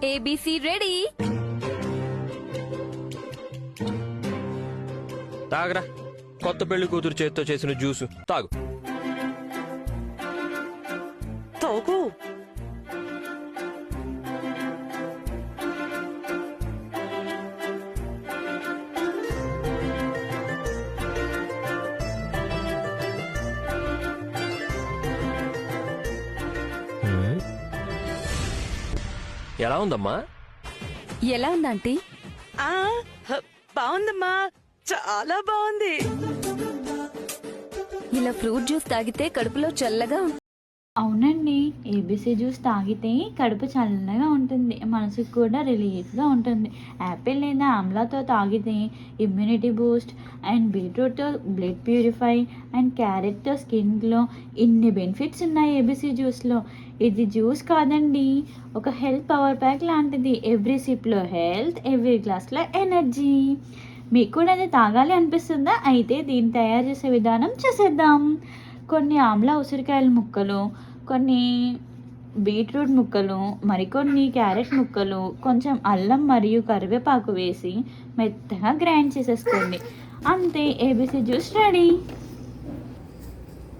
ABC ready. తాగరా, కొత్త పెళ్లి కూతురు చేత్తో చేసిన జ్యూసు తాగు. తాగు. ఎలా ఉందమ్మా? ఎలా ఉందంటీ? బాగుందమ్మా, చాలా బాగుంది. ఇలా ఫ్రూట్ జ్యూస్ తాగితే కడుపులో చల్లగా అవునండి, ఏబీసీ జ్యూస్ తాగితే కడుపు చల్లగా ఉంటుంది, మనసుకు కూడా రిలీఫ్గా ఉంటుంది. యాపిల్ లేదా ఆమ్లాతో తాగితే ఇమ్యూనిటీ బూస్ట్, అండ్ బీట్రూట్తో బ్లడ్ ప్యూరిఫై, అండ్ క్యారెట్తో స్కిన్ గ్లో, ఇన్ని బెనిఫిట్స్ ఉన్నాయి ఏబీసీ జ్యూస్లో. ఇది జ్యూస్ కాదండి, ఒక హెల్త్ పవర్ ప్యాక్ లాంటిది. ఎవ్రీ సిప్లో హెల్త్, ఎవ్రీ గ్లాస్లో ఎనర్జీ. మీకు కూడా అది తాగాలి అనిపిస్తుందా? అయితే దీన్ని తయారు చేసే విధానం చూసేద్దాం. కొన్ని ఆమ్లా ఉసిరికాయల ముక్కలు, కొన్ని బీట్రూట్ ముక్కలు, మరికొన్ని క్యారెట్ ముక్కలు, కొంచెం అల్లం మరియు కరివేపాకు వేసి మెత్తగా గ్రైండ్ చేసేసుకోండి. అంతే, ఏబీసీ జ్యూస్ రెడీ.